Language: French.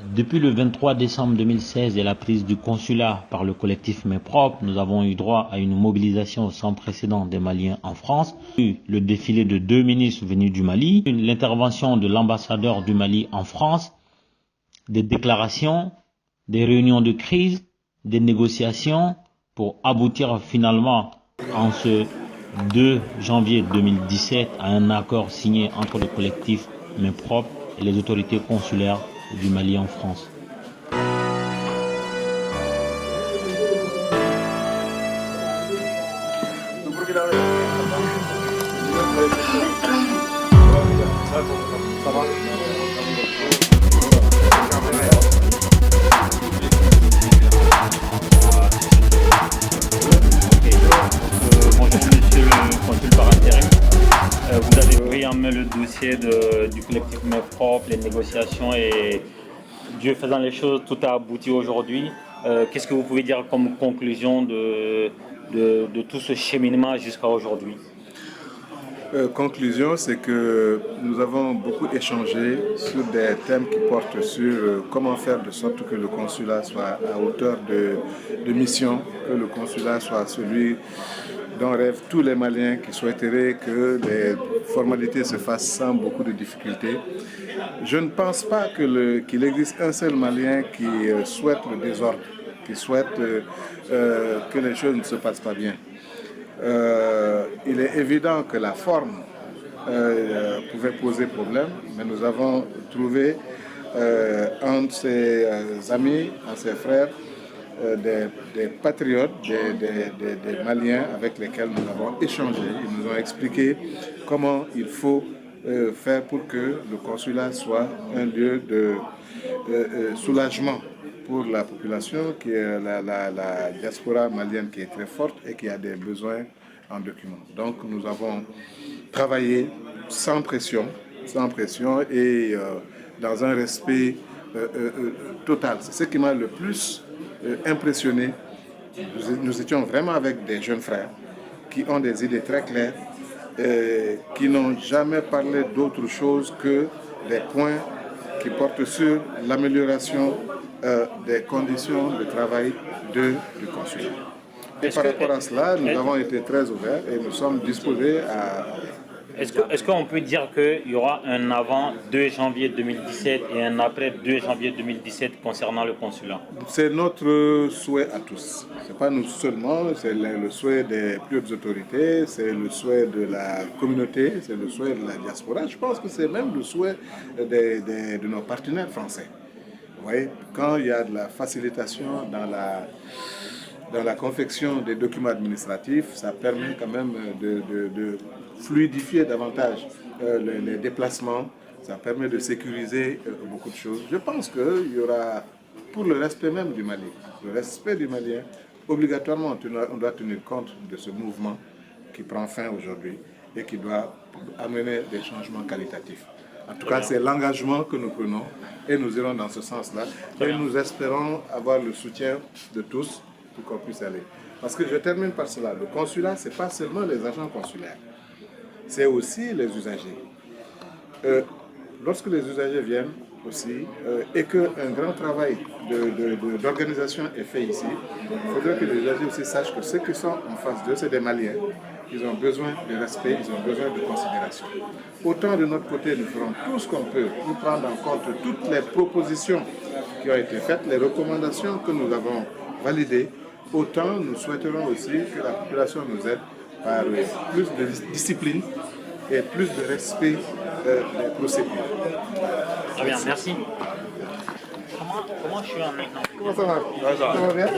Depuis le 23 décembre 2016 et la prise du consulat par le collectif Main Propre, nous avons eu droit à une mobilisation sans précédent des Maliens en France. Le défilé de 2 ministres venus du Mali, l'intervention de l'ambassadeur du Mali en France, des déclarations, des réunions de crise, des négociations pour aboutir finalement en ce 2 janvier 2017 à un accord signé entre le collectif Main Propre et les autorités consulaires du Mali en France. Bonjour monsieur le consul par intérim. Vous avez pris en main le dossier du collectif Main Propre, les négociations et Dieu faisant les choses, tout a abouti aujourd'hui. Qu'est-ce que vous pouvez dire comme conclusion de tout ce cheminement jusqu'à aujourd'hui? Conclusion, c'est que nous avons beaucoup échangé sur des thèmes qui portent sur comment faire de sorte que le consulat soit à hauteur de mission, que le consulat soit celui dont rêvent tous les Maliens qui souhaiteraient que les formalités se fassent sans beaucoup de difficultés. Je ne pense pas qu'il existe un seul Malien qui souhaite le désordre, qui souhaite que les choses ne se passent pas bien. Il est évident que la forme pouvait poser problème, mais nous avons trouvé entre ses amis, entre ses frères, des patriotes, des Maliens avec lesquels nous avons échangé. Ils nous ont expliqué comment il faut faire pour que le consulat soit un lieu de soulagement pour la population, qui est la diaspora malienne qui est très forte et qui a des besoins en documents. Donc nous avons travaillé sans pression et dans un respect total. C'est ce qui m'a le plus impressionné. Nous étions vraiment avec des jeunes frères qui ont des idées très claires, qui n'ont jamais parlé d'autre chose que des points qui portent sur l'amélioration des conditions de travail du consulat. Et par rapport à cela, nous avons été très ouverts et nous sommes disposés à... Est-ce qu'on peut dire qu'il y aura un avant 2 janvier 2017 et un après 2 janvier 2017 concernant le consulat? C'est notre souhait à tous. Ce n'est pas nous seulement, c'est le souhait des plus hautes autorités, c'est le souhait de la communauté, c'est le souhait de la diaspora. Je pense que c'est même le souhait de nos partenaires français. Vous voyez, quand il y a de la facilitation dans la confection des documents administratifs, ça permet quand même de fluidifier davantage les déplacements, ça permet de sécuriser beaucoup de choses. Je pense qu'il y aura, pour le respect même du Mali, le respect du Malien, obligatoirement on doit tenir compte de ce mouvement qui prend fin aujourd'hui et qui doit amener des changements qualitatifs. En tout cas, c'est l'engagement que nous prenons et nous irons dans ce sens-là. Et nous espérons avoir le soutien de tous pour qu'on puisse aller. Parce que je termine par cela. Le consulat, ce n'est pas seulement les agents consulaires, c'est aussi les usagers. Lorsque les usagers viennent aussi et qu'un grand travail d'organisation est fait ici, il faudrait que les usagers aussi sachent que ceux qui sont en face d'eux, c'est des Maliens. Ils ont besoin de respect, ils ont besoin de considération. Autant de notre côté, nous ferons tout ce qu'on peut pour prendre en compte toutes les propositions qui ont été faites, les recommandations que nous avons validées. Autant nous souhaiterons aussi que la population nous aide par plus de discipline et plus de respect des procédures. Très bien, merci. Comment je suis en maintenant? Comment ça va? Ça va bien?